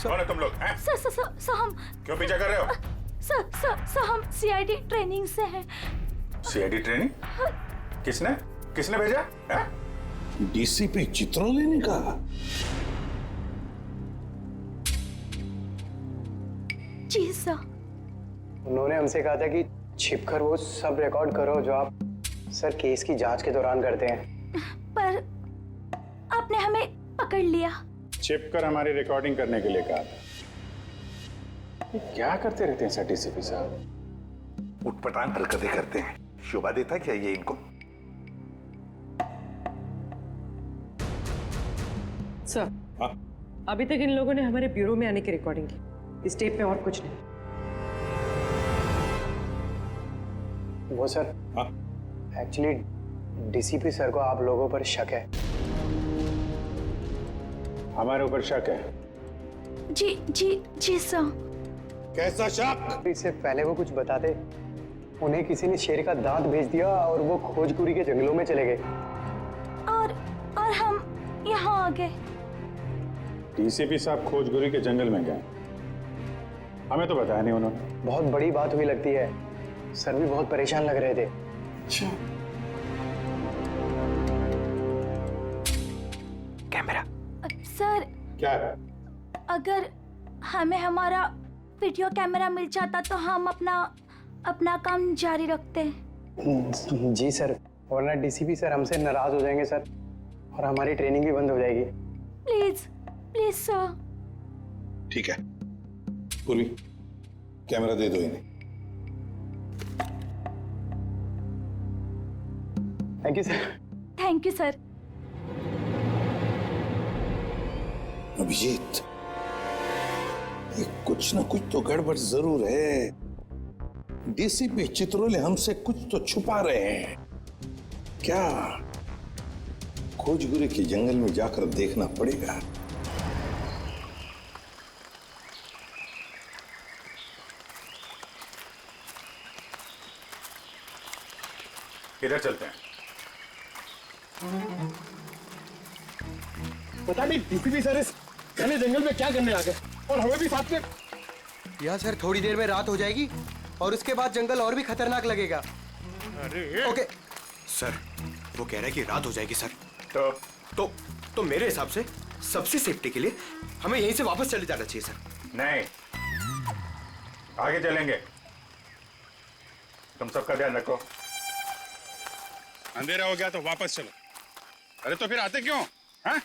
कौन है तुम लोग? सर हम क्यों पीछा कर रहे हो? सर हम सीआईडी ट्रेनिंग से हैं। CID training? किसने किसने भेजा है? डीसीपी चित्रोले ने कहा। जी सर। उन्होंने हमसे कहा था कि छिपकर वो सब रिकॉर्ड करो जो आप सर केस की जांच के दौरान करते हैं। पर आपने हमें पकड़ लिया। छिपकर हमारी रिकॉर्डिंग करने के लिए कहा था। ये क्या करते रहते हैं सर डीसीपी साहब? उटपटांग हरकतें करते हैं। शोभा देता क्या ये इनको? सर, हाँ? अभी तक इन लोगों ने हमारे ब्यूरो में आने की रिकॉर्डिंग की। इस टेप में और कुछ नहीं। वो सर, हाँ? एक्चुअली डीसीपी सर को आप लोगों पर शक है। हमारे ऊपर शक है? जी सर। कैसा शक? इससे पहले वो कुछ बताते, उन्हें किसी ने शेर का दांत भेज दिया और वो खोजकुरी के जंगलों में चले गए। और हम यहाँ आ गए। डीसीपी साहब खोजगुरी के जंगल में गए? हमें तो बताया नहीं उन्होंने। बहुत बड़ी बात हुई लगती है। सर भी बहुत परेशान लग रहे थे। अच्छा, कैमरा सर, क्या? अगर हमें हमारा वीडियो कैमरा मिल जाता तो हम अपना काम जारी रखते। जी सर, वरना डीसीपी सर हमसे नाराज हो जाएंगे सर, और हमारी ट्रेनिंग भी बंद हो जाएगी। Please sir. ठीक है पूर्वी, कैमरा दे दो इन्हें। Thank you sir. Thank you sir. Abhijit, ये कुछ ना कुछ तो गड़बड़ जरूर है। डीसीपी चित्रोले हमसे कुछ तो छुपा रहे हैं। क्या? खोजगुरी के जंगल में जाकर देखना पड़ेगा। इधर चलते हैं। पता नहीं डीसीपी सर इस घने जंगल में क्या करने आ गए, और हमें भी साथ में। यहाँ सर थोड़ी देर में रात हो जाएगी और उसके बाद जंगल और भी खतरनाक लगेगा। अरे ओके सर, वो कह रहा है कि रात हो जाएगी सर। तो मेरे हिसाब से सबसे सेफ्टी के लिए हमें यहीं से वापस चले जाना चाहिए सर। नहीं, आगे चलेंगे। तुम सबका ध्यान रखो। अंधेरा हो गया तो वापस चलो। अरे तो फिर आते क्यों? हाँ?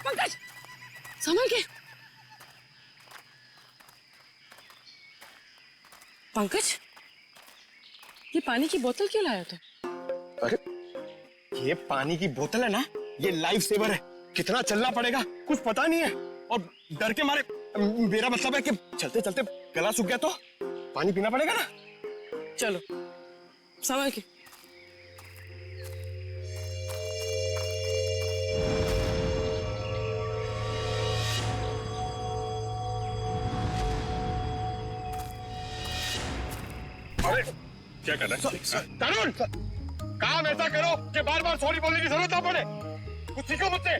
पंकज, संभल के। पंकज, ये पानी की बोतल क्यों लाया तू? अरे ये पानी की बोतल है ना, ये लाइफ सेवर है। कितना चलना पड़ेगा कुछ पता नहीं है, और डर के मारे, मेरा मतलब है कि चलते चलते गला सूख गया तो पानी पीना पड़ेगा ना। चलो संभल के। अरे क्या कर रहा है? तरुण, काम ऐसा करो कि बार बार सॉरी बोलने की जरूरत ना पड़े। कुछ सीखो मुझसे।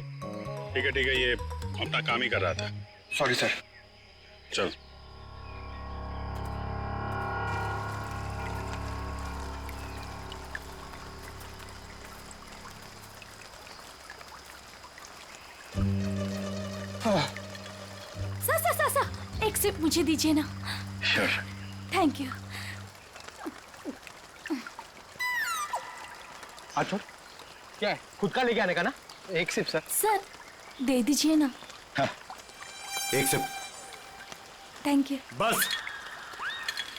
ठीक है, ये अपना काम ही कर रहा था। Sorry sir. चल। सर, एक सिप मुझे दीजिए ना। Thank you. हाथ छोड़। क्या है, खुद का लेके आने का ना? एक सिप सर। सर दे दीजिए ना। एक सिप। Thank you. बस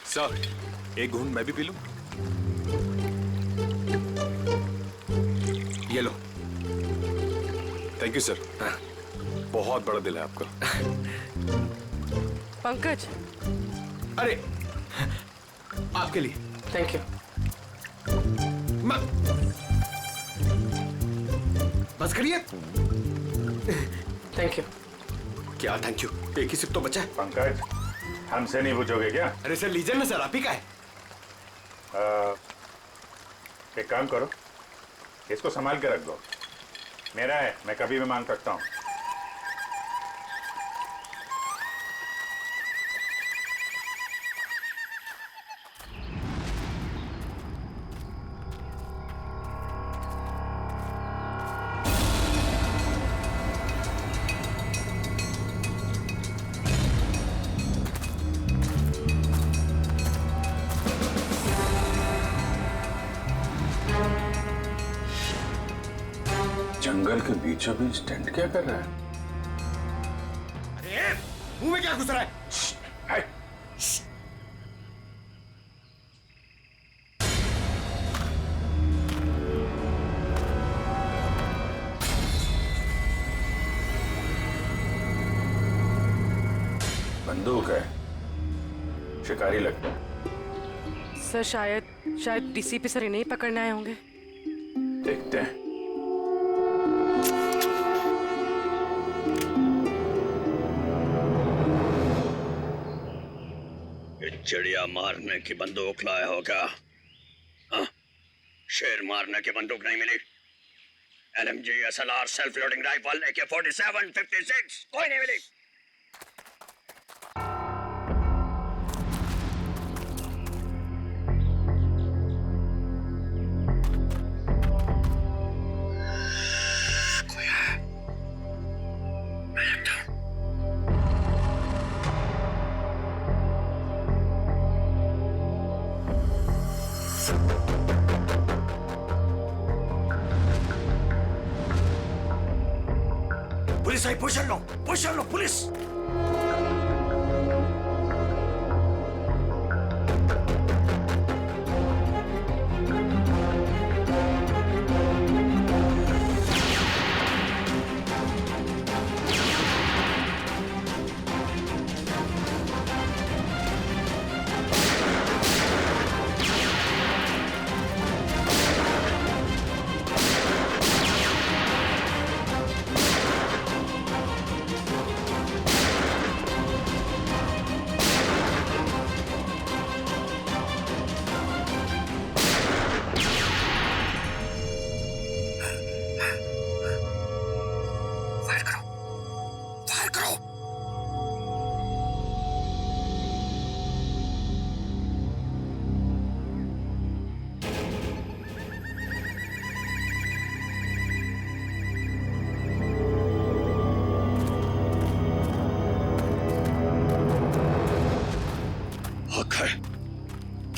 सर, एक घूंट मैं भी पी लूं? ये लो। Thank you sir. बहुत बड़ा दिल है आपका। पंकज, अरे आपके लिए। Thank you. बस करिए। Thank you. क्या थैंक यू? एक ही सिप तो बचा है। पंकज, हमसे नहीं पूछोगे क्या? अरे सर लीजिए ना सर, आप ही का है। एक काम करो, इसको संभाल के रख दो। मेरा है, मैं कभी भी मांग सकता हूँ। जंगल के बीचों बीच टेंट क्या कर रहा है? अरे मुंह में क्या घुस रहा है? हाय! बंदूक है, शिकारी लगता है। सर शायद डीसीपी सर इन्हें ही पकड़ने आए होंगे। देखते हैं। चिड़िया मारने की बंदूक लाया होगा। हाँ? शेर मारने की बंदूक नहीं मिली। LMG, SLR, self loading rifle, AK-47, 56 कोई नहीं मिली। पुलिस आई, पोजीशन लो पुलिस।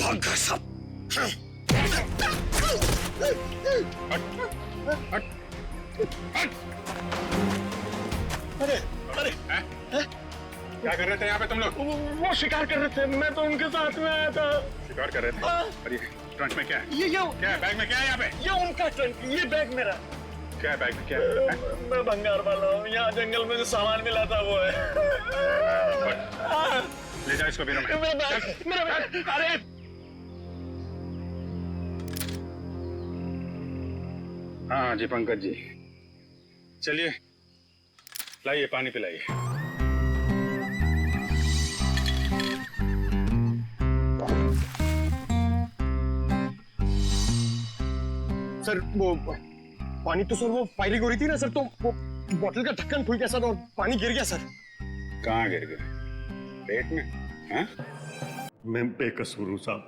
भाग सब। अरे अरे क्या कर रहे थे यहाँ पे तुम लोग? वो शिकार कर रहे थे, मैं तो उनके साथ में आया था। शिकार कर रहे थे? अरे ट्रंक में क्या है? ये क्या है बैग में? क्या है यहाँ पे? ये उनका ट्रंक, ये बैग मेरा। क्या है बैग में? क्या है? मैं भंगार वाला हूँ, यहाँ जंगल में जो सामान मिला था वो है। ले जाओ इसको बीरो में। मेरा बैग, अरे हाँ जी पंकज जी, चलिए लाइए पानी पिलाइए। सर वो पानी तो सर वो फायरिंग हो रही थी ना सर, तो वो बोतल का ढक्कन खुल गया सर और पानी गिर गया सर। कहाँ गिर गए? पेट में? हाँ? मैं बेकसूर हूं साहब,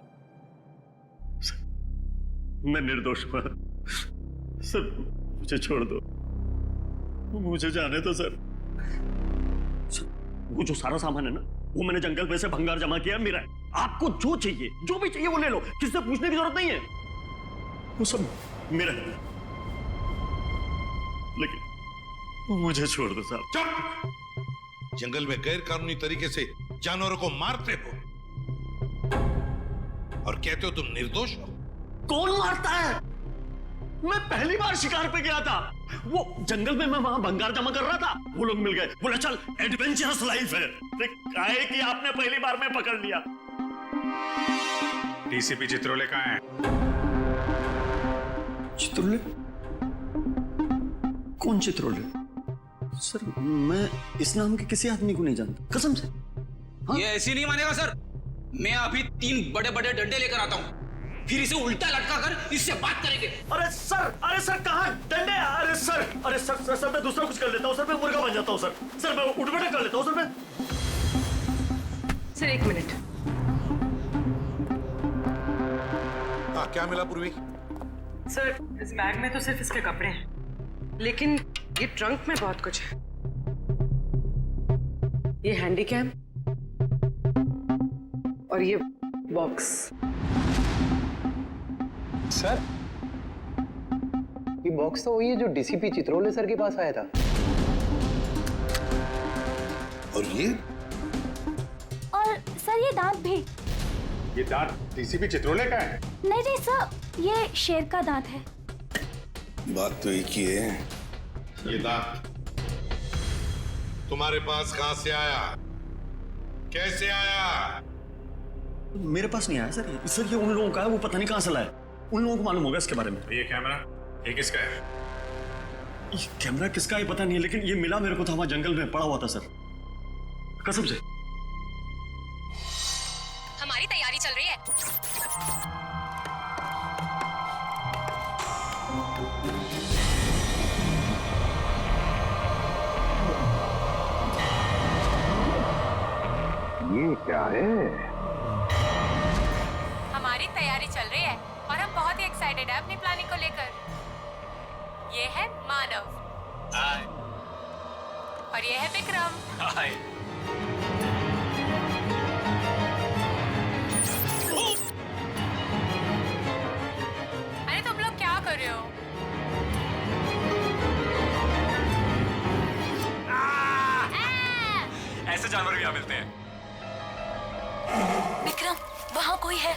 मैं निर्दोष हूं सर, मुझे छोड़ दो, मुझे जाने दो सर। वो जो सारा सामान है ना, वो मैंने जंगल में से भंगार जमा किया मेरा है। आपको जो चाहिए, जो भी चाहिए वो ले लो, किससे पूछने की जरूरत नहीं है। वो सब मेरा लेकिन मुझे छोड़ दो साहब। चुप! जंगल में गैर कानूनी तरीके से जानवरों को मारते हो और कहते हो तुम निर्दोष हो। कौन मारता है? मैं पहली बार शिकार पे गया था, वो जंगल में मैं वहां भंगार जमा कर रहा था, वो लोग मिल गए, बोला चल एडवेंचरस लाइफ है। काहे कि आपने पहली बार में पकड़ लिया। डीसीपी चित्रोले कहाँ है? चित्रोले? कौन चित्रोले? सर मैं इस नाम के किसी आदमी को नहीं जानता, कसम से। हाँ? ये ऐसी नहीं मानेगा सर। मैं अभी 3 बड़े बड़े डंडे लेकर आता हूँ, फिर इसे उल्टा लटका कर इससे बात करेंगे। अरे सर कहाँ डंडे? अरे सर मैं दूसरा कुछ कर लेता हूँ सर, मैं मुर्गा बन जाता हूँ सर मैं उठ बैठक कर लेता हूँ सर मैं। Sir 1 minute. हाँ, क्या मिला पूर्वी? सर इस बैग में तो सिर्फ इसके कपड़े हैं, लेकिन ये ट्रंक में बहुत कुछ है। ये हैंडी कैम और ये बॉक्स। सर ये बॉक्स तो वही है जो डीसीपी चित्रोले सर के पास आया था। और ये? और सर ये दांत भी। ये दांत डीसीपी चित्रोले का है? नहीं सर, ये शेर का दांत है। बात तो एक ही है। ये दांत तुम्हारे पास कहां से आया? कैसे आया? मेरे पास नहीं आया सर ये उन लोगों का है, वो पता नहीं कहां से लाया, उन लोगों को मालूम होगा इसके बारे में। ये कैमरा ये किसका है? ये कैमरा किसका है पता नहीं है, लेकिन ये मिला मेरे को था वहां जंगल में पड़ा हुआ था सर, कसम से। हमारी तैयारी चल रही है। ये क्या है? हमारी तैयारी चल रही है और हम बहुत ही एक्साइटेड है अपनी प्लानिंग को लेकर। ये है मानव। हाय। और ये है विक्रम। हाय। अरे तुम लोग क्या कर रहे हो? ऐसे जानवर भी यहाँ मिलते हैं। विक्रम वहाँ कोई है।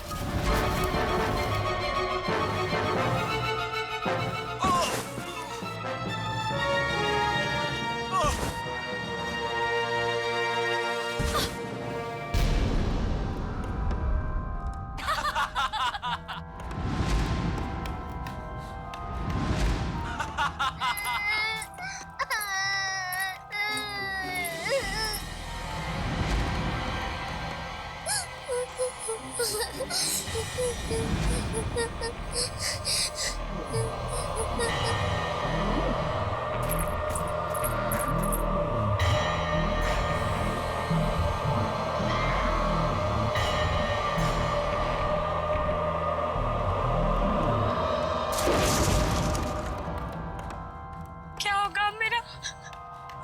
क्या होगा मेरा?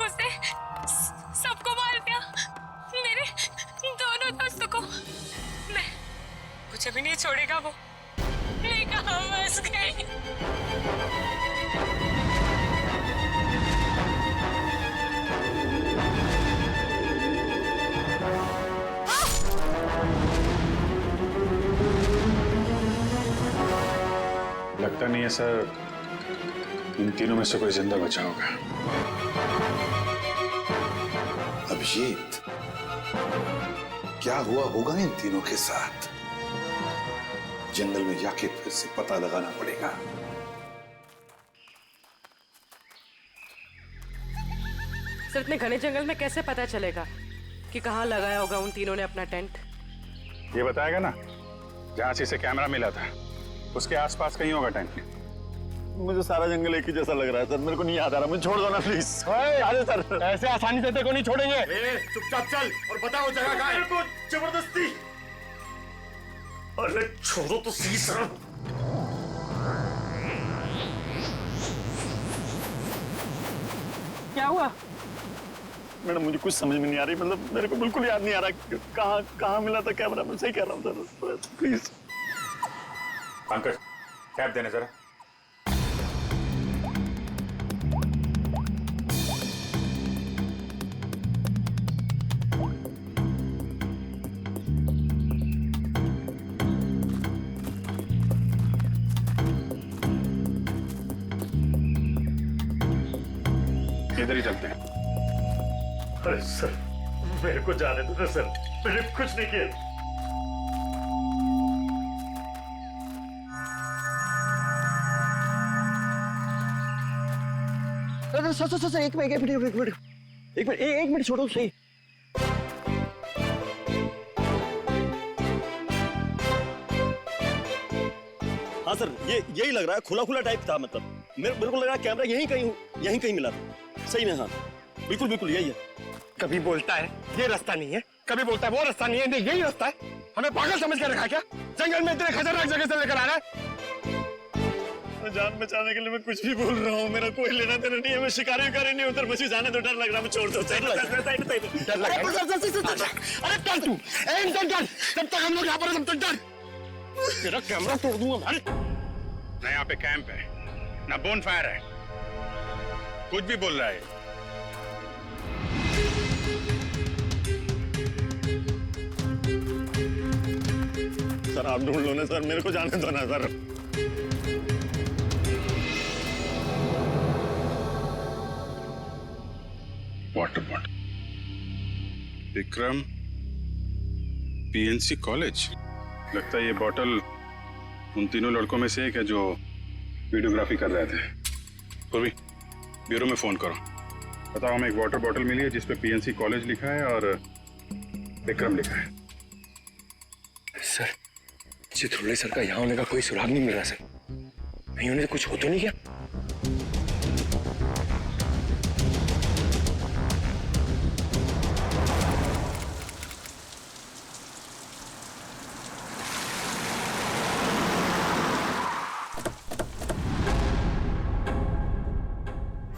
उसने सबको मार दिया, मेरे दोनों दोस्तों को। मैं मुझे भी नहीं छोड़ेगा वो। मैं कहाँ फंस गई? लगता नहीं है सर इन तीनों में से कोई जिंदा बचा होगा। अभिजीत, क्या हुआ होगा इन तीनों के साथ? जंगल में जाके फिर से पता लगाना पड़ेगा। सर इतने घने जंगल में कैसे पता चलेगा कि कहाँ लगाया होगा उन तीनों ने अपना टेंट? ये बताएगा ना, जहां से इसे कैमरा मिला था उसके आसपास कहीं होगा टेंट। मुझे सारा जंगल एक ही जैसा लग रहा है सर, मेरे को नहीं याद आ रहा, मुझे छोड़ दो ना प्लीज। अरे सर ऐसे आसानी से तेरे को नहीं छोड़ेंगे। चुपचाप चल और बताओ जगह कहाँ है। मेरे को जबरदस्ती। अरे छोड़ो तो सही सर। क्या हुआ? मैडम मुझे कुछ समझ में नहीं आ रही, मतलब मेरे को बिल्कुल याद नहीं आ रहा कहाँ मिला था कैमरा। मैं सही कह रहा हूँ सर, प्लीज। पंकज कैब देने जरा। इधर ही चलते हैं। अरे सर, मेरे को जाने दो ना सर, मैंने कुछ नहीं किया। सर एक मिनट छोड़ो सही। हाँ सर, ये यही लग रहा है, खुला खुला टाइप था। मतलब मेरे को लग रहा है कैमरा यहीं कहीं मिला था। सही में हाँ, बिल्कुल यही है। कभी बोलता है ये रास्ता नहीं है, कभी बोलता है वो रास्ता नहीं है, नहीं यही रास्ता है। हमें पागल समझ कर रखा क्या? जंगल में इतने खतरनाक जगह से लेकर आ रहा है। जान बचाने के लिए मैं कुछ भी बोल रहा हूँ, मेरा कोई लेना देना नहीं है, मैं शिकारी नहीं उधर, मुझे जाने तो डर लग रहा है, मैं छोड़ दो। डर लग रहा है। अरे कर तू, जब तक हम लोग यहाँ पर तब तक डर। तेरा कैमरा तोड़ दूंगा भाई। ना यहाँ पे कैंप है, ना बोन फायर है, कुछ भी बोल रहा है। सर आप ढूंढ लो ना सर, मेरे को जाने दो ना sir. Water bottle, Vikram, PNC college. लगता है ये बॉटल उन तीनों लड़कों में से एक है जो वीडियोग्राफी कर रहे थे। पूर्वी, ब्यूरो में फोन करो, बताओ हमें एक वाटर बॉटल मिली है जिसपे पीएनसी कॉलेज लिखा है और विक्रम लिखा है। सर, चित्रोले सर का यहाँ होने का कोई सुराग नहीं मिल रहा सर। कहीं उन्हें कुछ हो तो नहीं क्या?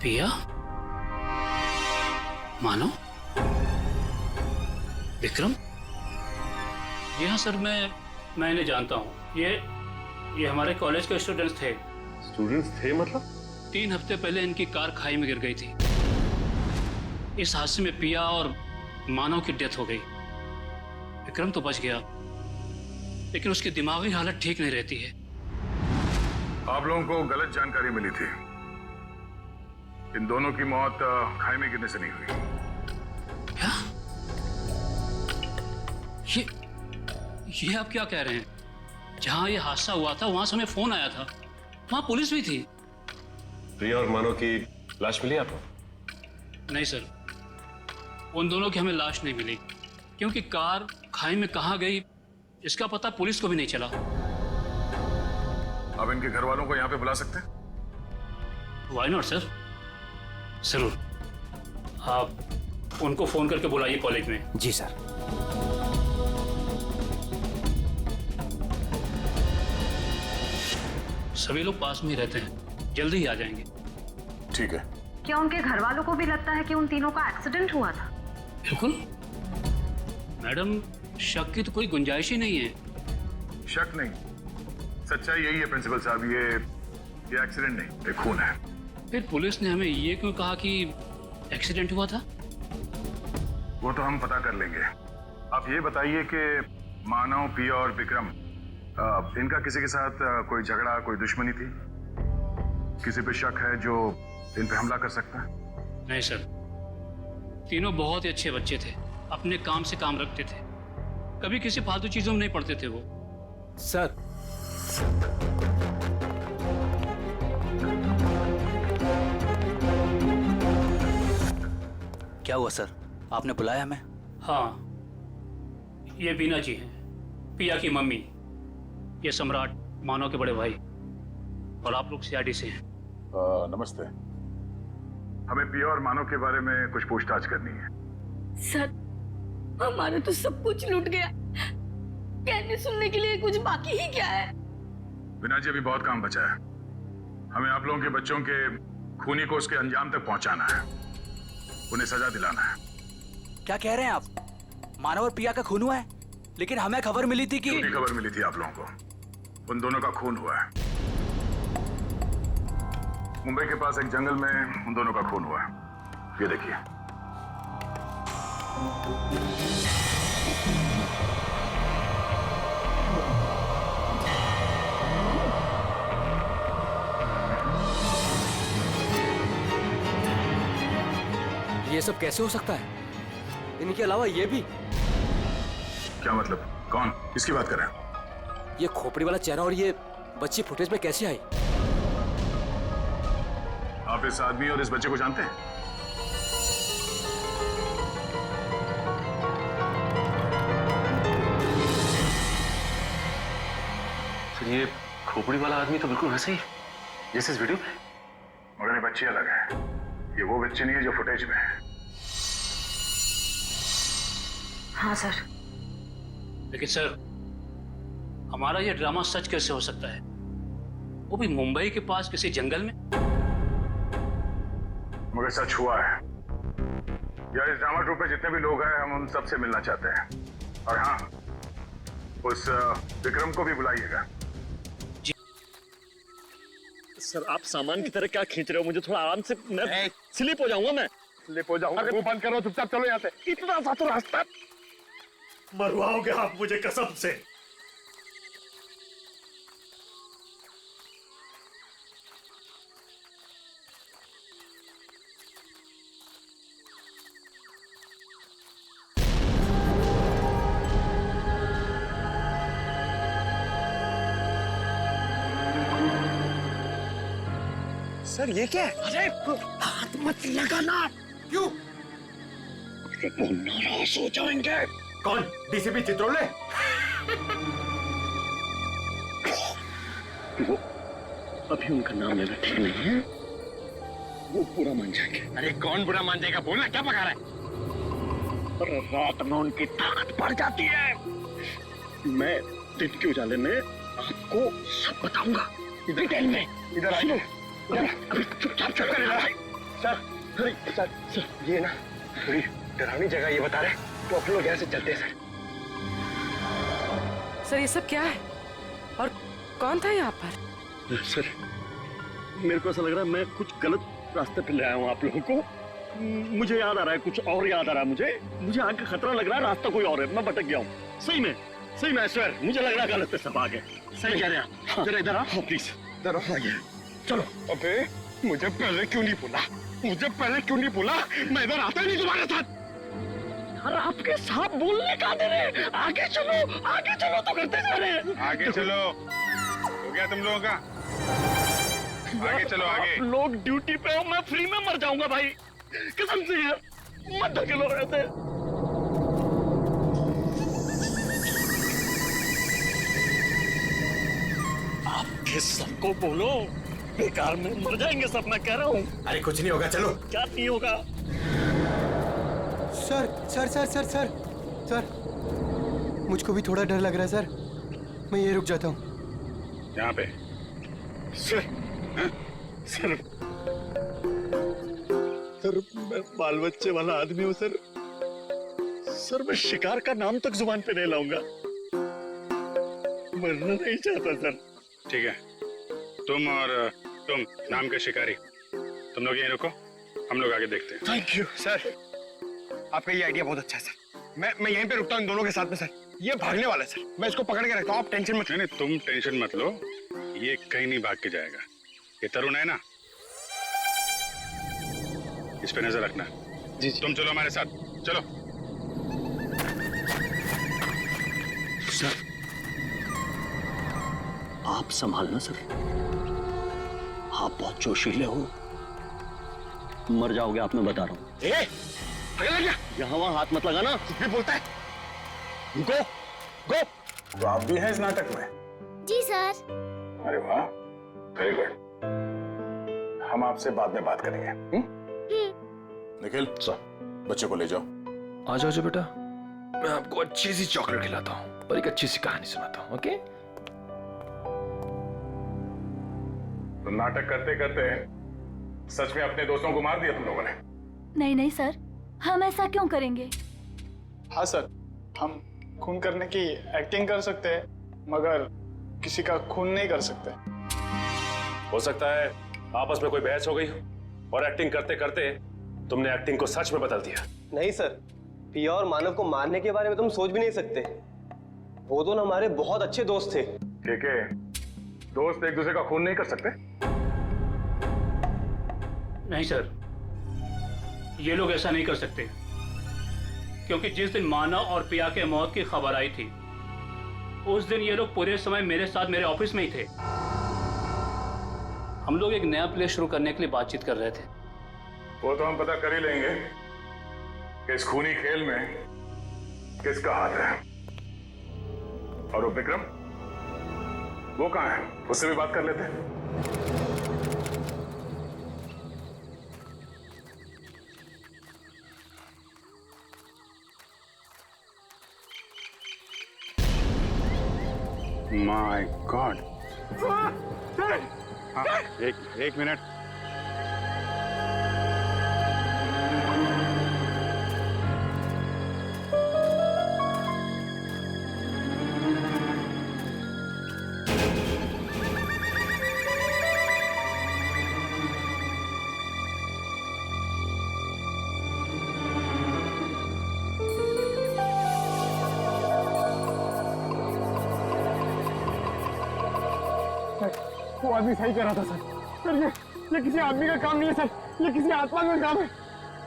पिया, मानो, विक्रम। जी हाँ सर, मैं इन्हें जानता हूँ। ये हमारे कॉलेज के स्टूडेंट्स थे। स्टूडेंट्स थे मतलब? 3 हफ्ते पहले इनकी कार खाई में गिर गई थी। इस हादसे में पिया और मानव की डेथ हो गई। विक्रम तो बच गया, लेकिन उसकी दिमागी हालत ठीक नहीं रहती है। आप लोगों को गलत जानकारी मिली थी। इन दोनों की मौत खाई में गिरने से नहीं हुई। क्या? ये आप क्या कह रहे हैं? जहां ये हादसा हुआ था वहां से हमें फोन आया था, वहां पुलिस भी थी। प्रिया और मानव की लाश मिली आपको? नहीं सर, उन दोनों की हमें लाश नहीं मिली, क्योंकि कार खाई में कहां गई इसका पता पुलिस को भी नहीं चला। अब इनके घर वालों को यहाँ पे बुला सकते हैं? व्हाई नॉट सर, जरूर। आप उनको फोन करके बुलाइए कॉलेज में। जी सर। सभी लोग पास में ही रहते हैं, जल्दी ही आ जाएंगे। ठीक है। क्या उनके घर वालों को भी लगता है कि उन तीनों का एक्सीडेंट हुआ था? बिल्कुल मैडम, शक की तो कोई गुंजाइश ही नहीं है। शक नहीं, सच्चाई यही है प्रिंसिपल साहब, ये एक्सीडेंट नहीं, ये खून है। फिर पुलिस ने हमें ये क्यों कहा कि एक्सीडेंट हुआ था? वो तो हम पता कर लेंगे। आप ये बताइए कि मानव, पिया और विक्रम, इनका किसी के साथ कोई झगड़ा, कोई दुश्मनी थी? किसी पे शक है जो इन पे हमला कर सकता है? नहीं सर, तीनों बहुत ही अच्छे बच्चे थे, अपने काम से काम रखते थे, कभी किसी फालतू चीजों में नहीं पड़ते थे वो। सर, क्या हुआ सर? आपने बुलाया हमें? हाँ, ये बीना जी हैं, पिया की मम्मी। ये सम्राट, मानव के बड़े भाई, और आप लोग सीआईडी से हैं। नमस्ते। हमें पिया और मानव के बारे में कुछ पूछताछ करनी है। सर, हमारा तो सब कुछ लूट गया, कहने सुनने के लिए कुछ बाकी ही क्या है? बिना जी, अभी बहुत काम बचा है। हमें आप लोगों के बच्चों के खूनी को उसके अंजाम तक पहुंचाना है, उन्हें सजा दिलाना है। क्या कह रहे हैं आप? मानव और पिया का खून हुआ है, लेकिन हमें खबर मिली थी कि... झूठी खबर मिली थी आप लोगों को। उन दोनों का खून हुआ है। मुंबई के पास एक जंगल में उन दोनों का खून हुआ है। ये देखिए। ये सब कैसे हो सकता है? इनके अलावा ये भी? क्या मतलब? कौन? किसकी बात कर रहे हैं? ये खोपड़ी वाला चेहरा और ये बच्ची फुटेज में कैसे आई? आप इस आदमी और इस बच्चे को जानते हैं? सर ये खोपड़ी वाला आदमी तो बिल्कुल वैसे ही जैसे इस वीडियो में। मगर ये बच्ची अलग है। ये वो बच्ची नहीं है जो फुटेज में है। हाँ सर। लेकिन सर, हमारा ये ड्रामा सच कैसे हो सकता है? वो भी मुंबई के पास किसी जंगल में। मगर सच हुआ है। यार इस ड्रामा ट्रूप में जितने भी लोग हैं, हम उन सबसे मिलना चाहते हैं। और हाँ, उस विक्रम को भी बुलाइएगा। सर आप सामान की तरह क्या खींच रहे हो? मुझे थोड़ा आराम से, मैं स्लिप हो जाऊंगा। मैं स्लिप हो जाऊंगा? वो बंद करो, चुपचाप चलो यहाँ से। इतना सा तो रास्ता। मरवाओगे आप मुझे कसम से। सर ये क्या है? अरे हाथ मत लगाना। क्यों? वो नाराज हो जाएंगे। कौन? डीसीपी चित्रोले? वो अभी उनका नाम लेना ठीक नहीं है। वो बुरा मान जाएंगे। अरे कौन बुरा मान जाएगा? बोलना, क्या पका रहा है? और रात में उनकी ताकत बढ़ जाती है। मैं दिन के उजाले में आपको सब बताऊंगा डिटेल में। इधर आइए। चुपचाप चल कर सर, सर ये ना थोड़ी डरावनी जगह ये बता रहे, तो अपन लोग यहाँ से चलते हैं सर। सर ये सब क्या है? और कौन था यहाँ पर? सर मेरे को ऐसा लग रहा है मैं कुछ गलत रास्ते पे ले आया हूँ आप लोगों को। मुझे याद आ रहा है, कुछ और याद आ रहा है। मुझे आगे खतरा लग रहा है, रास्ता कोई और है। मैं भटक गया हूँ। सही में सर, मुझे लग रहा है गलत है सब आगे। सही कह रहे हैं। जरा इधर आओ प्लीज। इधर आओ। आइए चलो। अबे मुझे पहले क्यों नहीं बोला? मैं इधर आता ही नहीं तुम्हारे साथ। यार आपके साथ बोलने का दे रहे। आगे चलो तो करते जा रहे हैं। आगे चलो। हो गया तुम लोगों का? आगे चलो आगे। आप लोग ड्यूटी पे हो, मैं फ्री में मर जाऊंगा भाई, कसम से यार। मत धकेलो ऐसे। आपके सबको बोलो, बेकार में मर जाएंगे सब, मैं कह रहा हूँ। अरे कुछ नहीं होगा, चलो। क्या नहीं होगा? सर मुझको भी थोड़ा डर लग रहा है सर। मैं ये रुक जाता हूँ यहाँ पे। सर मैं बाल बच्चे वाला आदमी हूँ सर। मैं शिकार का नाम तक जुबान पे नहीं लाऊंगा। मरना नहीं चाहता सर। ठीक है, तुम और तुम नाम के शिकारी, तुम लोग यहीं रुको, हम लोग आगे देखते हैं। थैंक यू सर, आपका ये आइडिया बहुत अच्छा है सर। मैं यहीं पे रुकता हूँ इन दोनों के साथ में सर। ये भागने वाला है सर, मैं इसको पकड़ के रखता हूँ। आप टेंशन मत। नहीं, तुम टेंशन मत लो, ये कहीं नहीं भाग के जाएगा। ये तरुण है ना, इस पे नजर रखना। जी। तुम चलो हमारे साथ, चलो। सर आप संभालना सर, आप बहुत जोशीले हो, मर जाओगे आप, मैं बता रहा हूँ। यहाँ वहाँ हाथ मत लगाना। कुछ भी बोलता है। गो। तो आप भी हैं इस नाटक में? जी सर। अरे वाह, वेरी गुड। हम आपसे बाद में बात करेंगे। निखिल सर, बच्चे को ले जाओ। आ जाओ बेटा, मैं आपको अच्छी सी चॉकलेट खिलाता हूँ और एक अच्छी सी कहानी सुनाता हूँ। ओके? तो नाटक करते करते सच में अपने दोस्तों को मार दिया तुम लोगों ने? नहीं सर, हम ऐसा क्यों करेंगे? हाँ सर, हम खून करने की एक्टिंग कर सकते हैं, मगर किसी का खून नहीं कर सकते। हो सकता है आपस में कोई बहस हो गई और एक्टिंग करते करते तुमने एक्टिंग को सच में बदल दिया। नहीं सर, पिया और मानव को मारने के बारे में तुम सोच भी नहीं सकते। वो दोनों हमारे बहुत अच्छे दोस्त थे। ठीक है, दोस्त एक दूसरे का खून नहीं कर सकते? नहीं सर, ये लोग ऐसा नहीं कर सकते, क्योंकि जिस दिन मानव और पिया के मौत की खबर आई थी उस दिन ये लोग पूरे समय मेरे साथ मेरे ऑफिस में ही थे। हम लोग एक नया प्ले शुरू करने के लिए बातचीत कर रहे थे। वो तो हम पता कर ही लेंगे कि इस खूनी खेल में किसका हाथ है। और वो विक्रम, वो कहाँ है? उससे भी बात कर लेते हैं। My God. हाँ, एक मिनट। वो आदमी सही कर रहा था सर। ये किसी आदमी का काम नहीं है सर, ये किसी आत्मा का काम है।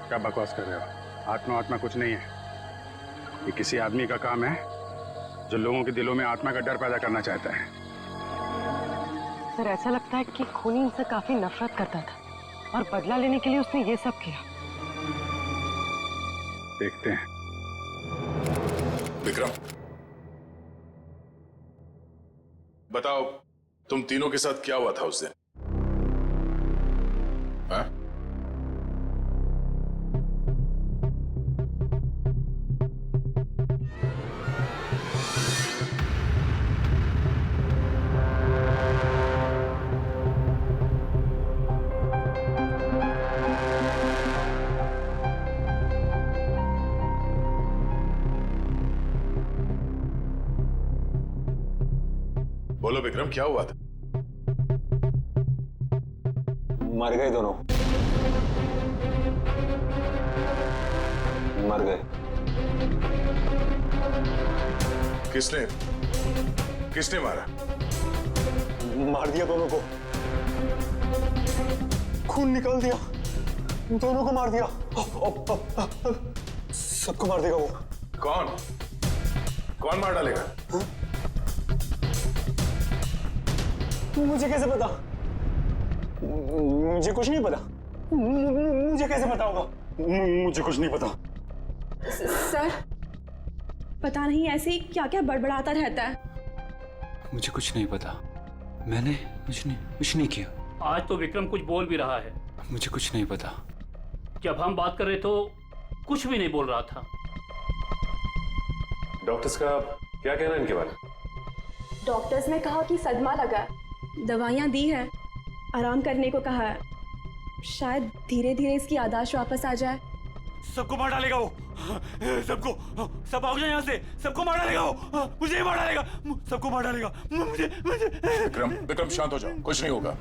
क्या बकवास कर रहे हो? आत्मा कुछ नहीं है। ये किसी आदमी का काम है जो लोगों के दिलों में आत्मा का डर पैदा करना चाहता है। सर ऐसा लगता है कि खूनी इनसे काफी नफरत करता था और बदला लेने के लिए उसने ये सब किया। देखते हैं। विक्रम, बताओ तुम तीनों के साथ क्या हुआ था उस दिन? हाँ? बोलो विक्रम, क्या हुआ था? मर गए दोनों, मर गए। किसने मारा? मार दिया दोनों को, खून निकाल दिया, दोनों को मार दिया। सबको मार देगा वो। कौन मार डालेगा? मुझे कैसे पता? मुझे कुछ नहीं पता। मुझे कैसे पता होगा? मुझे कुछ नहीं पता। सर पता नहीं ऐसे ही क्या क्या बड़बड़ाता रहता है। मुझे कुछ नहीं पता, मैंने कुछ नहीं किया। आज तो विक्रम कुछ बोल भी रहा है। मुझे कुछ नहीं पता। जब हम बात कर रहे तो कुछ भी नहीं बोल रहा था। डॉक्टर्स का क्या कहना है इनके बारे में? डॉक्टर्स ने कहा कि सदमा लगा है, दवाइयाँ दी है, आराम करने को कहा है। शायद धीरे धीरे इसकी याददाश्त वापस आ जाए। सबको मार डालेगा वो, सबको, सब भाग जाए यहाँ से, सबको मार डालेगा वो, मुझे ही मार डालेगा, सबको मार डालेगा, मुझे। विक्रम शांत हो जाओ, कुछ नहीं होगा।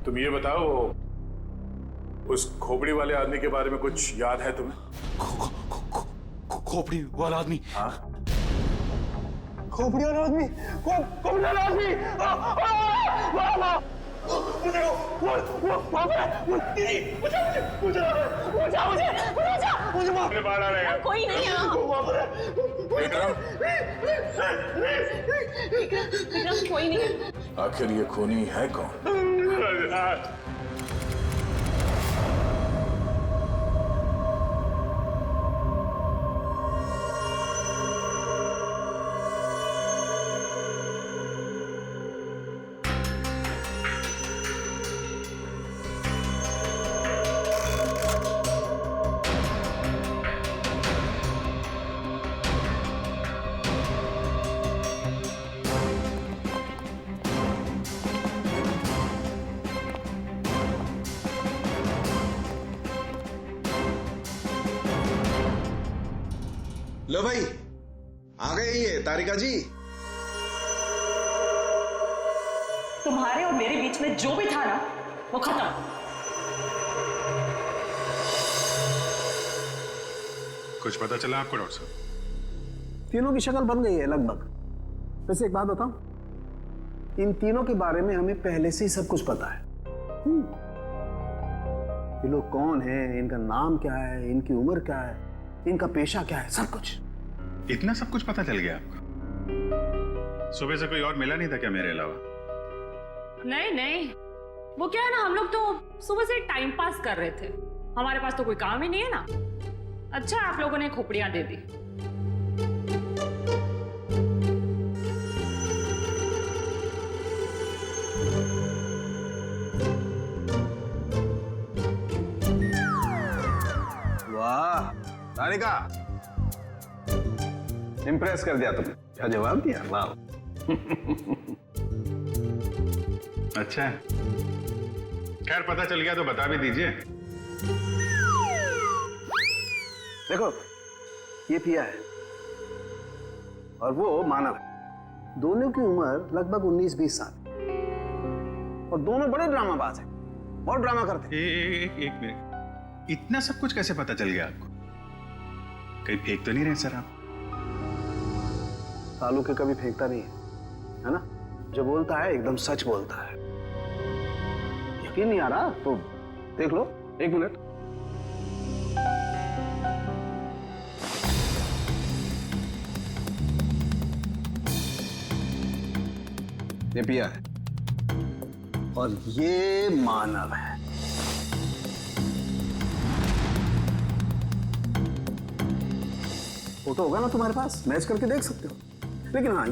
तुम ये बताओ, उस खोपड़ी वाले आदमी के बारे में कुछ याद है तुम्हें? खोपड़ी वाला आदमी? हाँ, खोपड़ी वाला आदमी, खोपड़ी वाला आदमी। कोई नहीं है। विक्रम कोई नहीं है। आखिर ये खूनी है कौन? लो भाई, आ गए ये तारिका जी। तुम्हारे और मेरे बीच में जो भी था ना वो खत्म। कुछ पता चला आपको डॉक्टर साहब? तीनों की शक्ल बन गई है लगभग। वैसे एक बात बताऊं, इन तीनों के बारे में हमें पहले से ही सब कुछ पता है। ये लोग कौन है, इनका नाम क्या है, इनकी उम्र क्या है, इनका पेशा क्या है, सब कुछ। इतना सब कुछ पता चल गया आपको? सुबह से कोई और मिला नहीं था क्या मेरे अलावा? नहीं नहीं, वो क्या है ना, हम लोग तो सुबह से टाइम पास कर रहे थे, हमारे पास तो कोई काम ही नहीं है ना। अच्छा आप लोगों ने खोपड़ियां दे दी। वाह तारिका, इम्प्रेस कर दिया तुमने। क्या जवाब दिया, वाह। अच्छा, खैर पता चल गया तो बता भी दीजिए। देखो, ये पिया है और वो मानव है। दोनों की उम्र लगभग 19-20 साल और दोनों बड़े ड्रामाबाज हैं, बहुत ड्रामा करते हैं। एक मिनट, इतना सब कुछ कैसे पता चल गया आपको? कहीं फेंक तो नहीं रहे सर आप? सालू के कभी फेंकता नहीं है ना? जो बोलता है एकदम सच बोलता है। यकीन नहीं आ रहा तो देख लो, 1 मिनट। ये पिया है और ये मानव है। फोटो होगा ना तुम्हारे पास, मैच करके देख सकते हो। लेकिन हाँ,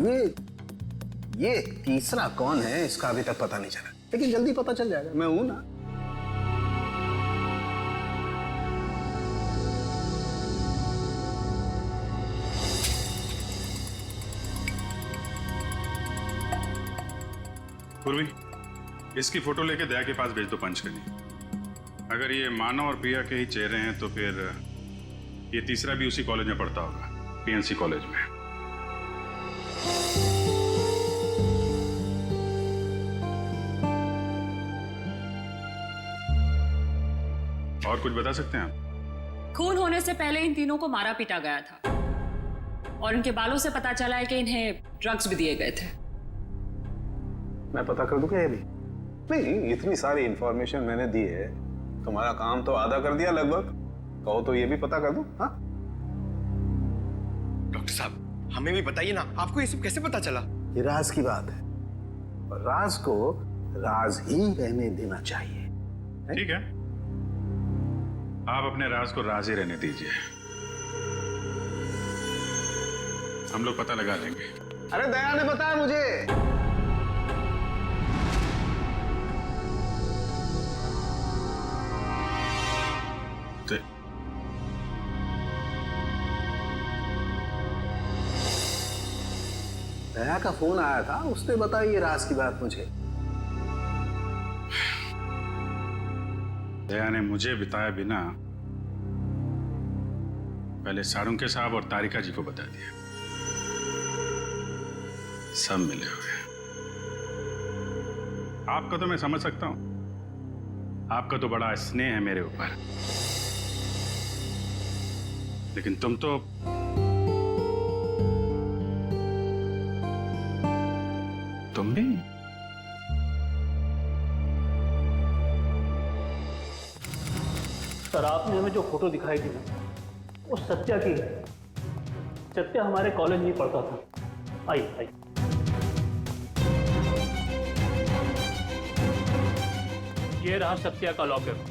ये तीसरा कौन है इसका अभी तक पता नहीं चला, लेकिन जल्दी पता चल जाएगा। मैं हूं ना। पूर्वी, इसकी फोटो लेके दया के पास भेज दो पंच करनी। अगर ये मानव और प्रिया के ही चेहरे हैं तो फिर ये तीसरा भी उसी कॉलेज में पढ़ता होगा, पीएनसी कॉलेज में। और कुछ बता सकते हैं आप? खून होने से पहले इन तीनों को मारा पीटा गया था और इनके बालों से पता चला है कि इन्हें ड्रग्स भी दिए गए थे। मैं पता कर दूं क्या? ये भी नहीं, इतनी सारी इंफॉर्मेशन मैंने दी है, तुम्हारा काम तो आधा कर दिया लगभग। कहो तो ये भी पता कर दूं? हाँ डॉक्टर साहब, हमें भी बताइए ना, आपको ये सब कैसे पता चला? ये राज की बात है और राज को राज ही रहने देना चाहिए। ठीक है, आप अपने राज को राज ही रहने दीजिए, हम लोग पता लगा लेंगे। अरे दया ने बताया मुझे। दया का फोन आया था, उसने बताई ये राज की बात मुझे। दया ने मुझे बताया बिना पहले सारंगे साहब और तारिका जी को बता दिया। सब मिले हुए। आपका तो मैं समझ सकता हूं, आपका तो बड़ा स्नेह है मेरे ऊपर, लेकिन तुम तो तुम भी। सर, आपने हमें जो फोटो दिखाई थी ना, वो सत्या की है। सत्या हमारे कॉलेज में पढ़ता था। आइए आइए। ये रहा सत्या का लॉकर।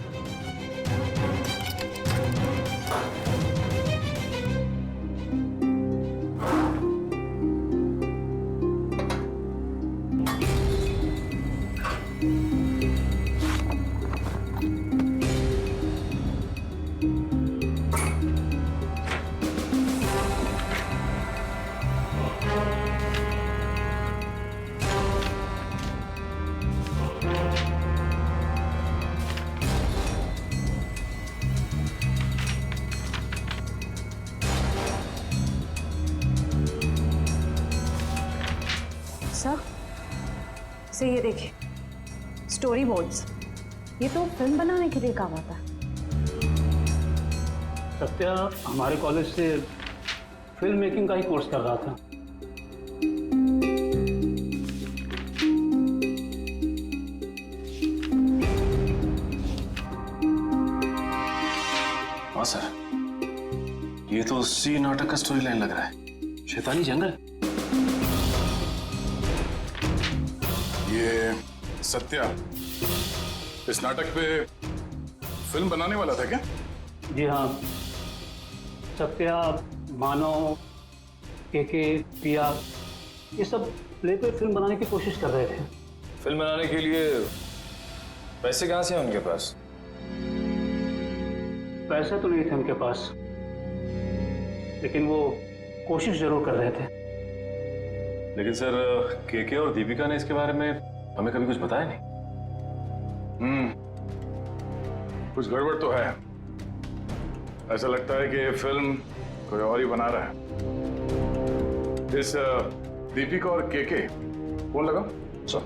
से ये देखिए, स्टोरी बोर्ड्स। ये तो फिल्म बनाने के लिए काम आता है। सत्या हमारे कॉलेज से फिल्म मेकिंग का ही कोर्स कर रहा था। उसी नाटक का स्टोरी लाइन लग रहा है, शैतानी जंगल। ये सत्या इस नाटक पे फिल्म बनाने वाला था क्या? जी हाँ, सत्या, मानव, केके, पिया, ये सब प्ले पे फिल्म बनाने की कोशिश कर रहे थे। फिल्म बनाने के लिए पैसे कहाँ से हैं उनके पास? पैसे तो नहीं थे उनके पास, लेकिन वो कोशिश जरूर कर रहे थे। लेकिन सर, केके और दीपिका ने इसके बारे में हमें कभी कुछ बताया नहीं। कुछ गड़बड़ तो है। ऐसा लगता है कि ये फिल्म कोई और ही बना रहा है। इस दीपिका और केके फोन लगा सर।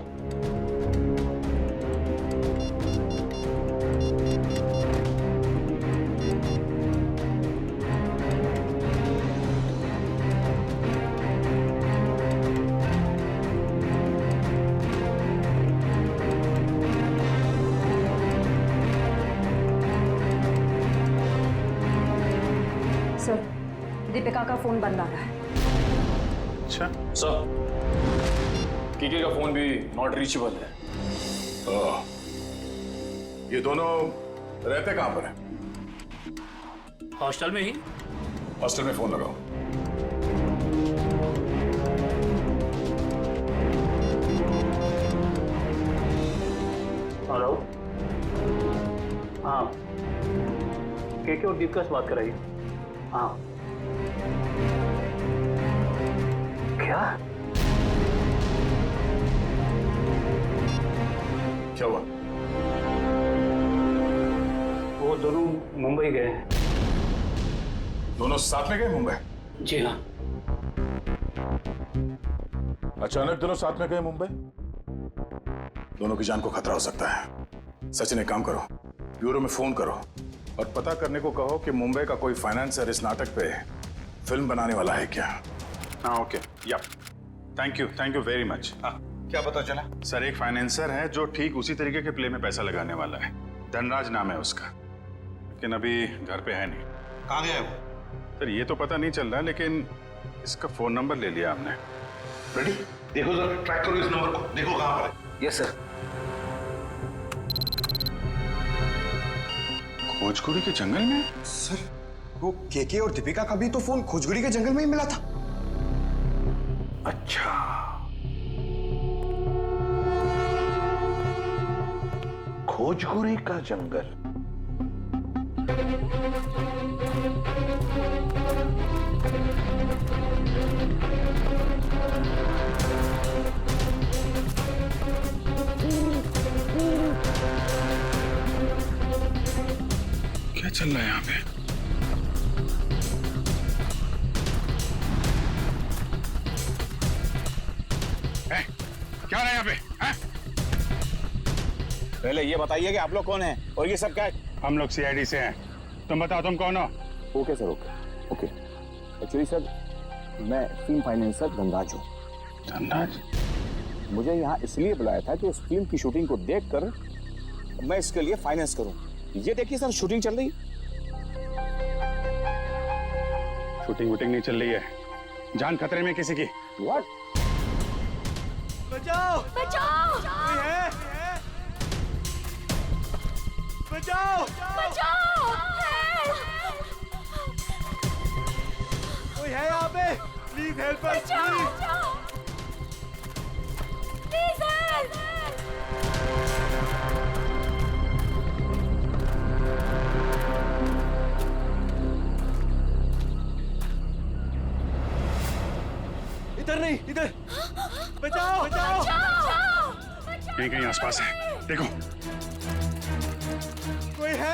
सर, दीपिका का फोन बंद आ रहा है। अच्छा सर, केके का फोन भी नॉट रीचेबल है। ये दोनों रहते कहां पर हैं? हॉस्टल में ही। हॉस्टल में फोन लगाओ। हेलो, हाँ, केके और दीपिका से बात कराइए। हाँ, क्या क्या हुआ? वो दोनों मुंबई गए हैं। दोनों साथ में गए मुंबई? जी हाँ। अचानक दोनों साथ में गए मुंबई? दोनों की जान को खतरा हो सकता है। सचिन, एक काम करो, ब्यूरो में फोन करो और पता करने को कहो कि मुंबई का कोई फाइनेंसर इस नाटक पे फिल्म बनाने वाला है क्या। हाँ, ओके, या थैंक यू वेरी मच। हाँ, क्या पता चला? सर, एक फाइनेंसर है जो ठीक उसी तरीके के प्ले में पैसा लगाने वाला है। धनराज नाम है उसका, लेकिन अभी घर पे है नहीं। कहाँ गया है वो? सर, ये तो पता नहीं चल रहा, लेकिन इसका फोन नंबर ले लिया आपने। रेडी? देखो जरा, ट्रैक करो इस नंबर को, देखो कहाँ पर है। Yes sir. खोजकुड़ी के जंगल में? सर, वो केके और दीपिका का भी तो फोन खोजगुड़ी के जंगल में ही मिला था। अच्छा, खोजकुड़ी का जंगल। क्या चल रहा है यहाँ पे? क्या हो रहा है यहाँ पे? पहले ये बताइए कि आप लोग कौन हैं और ये सब क्या है? हम लोग सीआईडी से हैं। तुम बताओ, तुम कौन हो? Okay sir, okay. Actually sir, मैं फिल्म फाइनेंसर धनराज हूँ। धनराज? मुझे यहाँ इसलिए बुलाया था कि उस फिल्म की शूटिंग को देखकर मैं इसके लिए फाइनेंस करूँ। ये देखिए सर, शूटिंग चल रही। शूटिंग वूटिंग नहीं चल रही है, जान खतरे में किसी की। व्हाट? बचाओ! बचाओ! कोई है? बचाओ! बचाओ! कोई है यहाँ पे? Please help us, please. Please help! इधर नहीं, इधर। बचाओ! बचाओ! कहीं कहीं आसपास है, देखो। कोई है?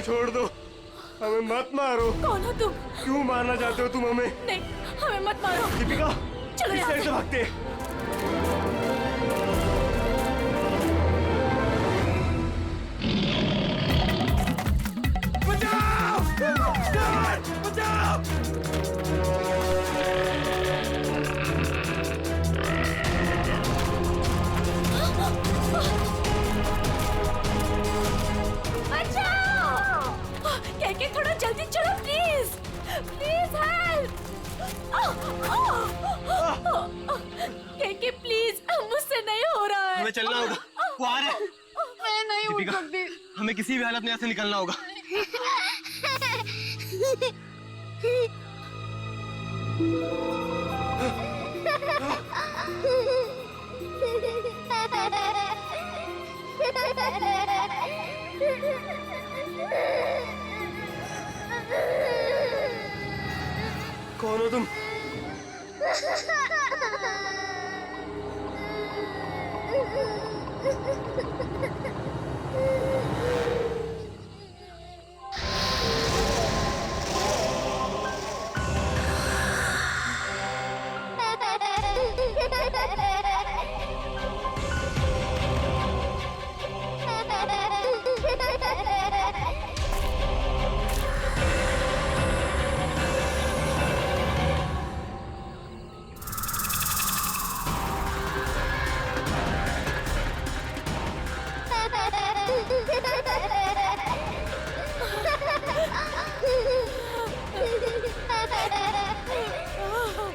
छोड़ दो, हमें मत मारो। कौन हो तुम? क्यों मारना चाहते हो तुम हमें? नहीं, हमें मत मारो। दीपिका, चलो इस यहाँ साइड से। से भागते हैं। के थोड़ा जल्दी चलो प्लीज, प्लीज हेल्प। के प्लीज, मुझसे नहीं हो रहा है। हमें चलना होगा, वो आ रहा है। मैं नहीं उठ दीपिका, सकती। हमें किसी भी हालत में यहाँ से निकलना होगा। कौन हो तुम?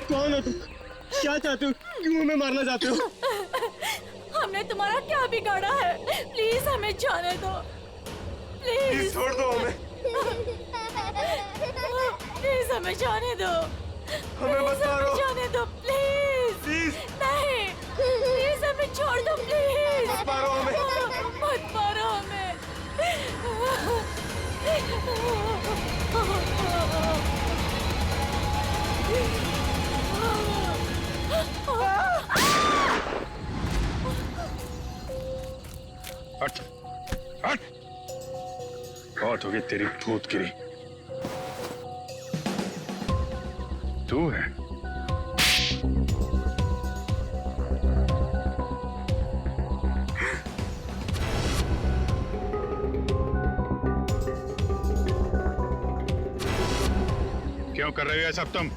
कौन हो तुम? क्या चाहते हो? क्यों हमें मारना चाहते हो? हमने तुम्हारा क्या बिगाड़ा है? प्लीज हमें जाने दो, प्लीज छोड़ दो हमें। प्लीज हमें जाने दो, हमें मत मारो। जाने दो प्लीज। नहीं, प्लीज हमें छोड़ दो प्लीज। मत मारो हमें। मत मारो हमें। हट, हट। बहुत हो गई तेरी भूतगिरी। तू है? क्यों कर रहे हो ये सब तुम?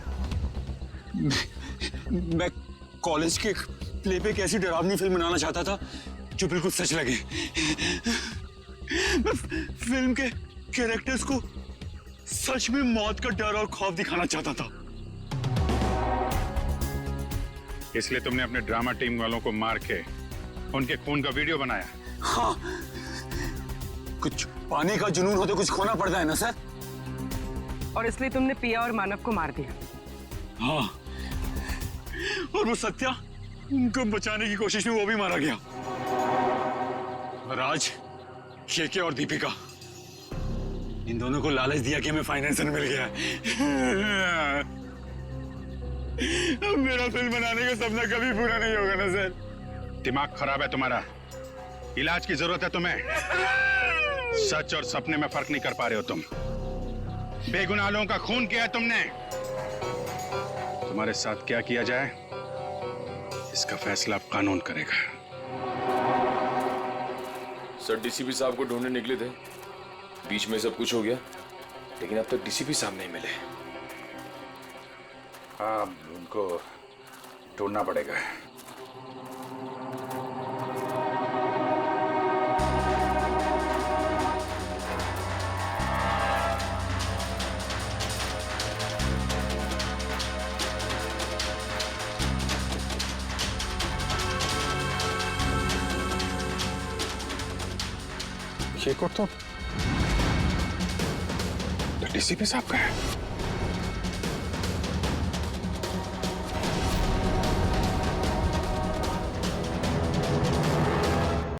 मैं कॉलेज के प्ले पे एक ऐसी डरावनी फिल्म बनाना चाहता था जो बिल्कुल सच लगे। मैं फिल्म के कैरेक्टर्स को सच में मौत का डर और खौफ दिखाना चाहता था। इसलिए तुमने अपने ड्रामा टीम वालों को मार के उनके खून का वीडियो बनाया? हाँ, कुछ पाने का जुनून हो तो कुछ खोना पड़ता है ना सर। और इसलिए तुमने पिया और मानव को मार दिया? हाँ, और वो सत्या, उनको बचाने की कोशिश में वो भी मारा गया। राज, केके और दीपिका, इन दोनों को लालच दिया कि हमें फाइनेंसर मिल गया। अब मेरा फिल्म बनाने का सपना कभी पूरा नहीं होगा ना सर। दिमाग खराब है तुम्हारा, इलाज की जरूरत है तुम्हें। सच और सपने में फर्क नहीं कर पा रहे हो तुम। बेगुनाह लोगों का खून किया है तुमने। तुम्हारे साथ क्या किया जाए इसका फैसला अब कानून करेगा। सर, डीसीपी साहब को ढूंढने निकले थे, बीच में सब कुछ हो गया, लेकिन अब तक डीसीपी साहब नहीं मिले। हाँ, उनको ढूंढना पड़ेगा। ये को तो डीसीपी साहब का है।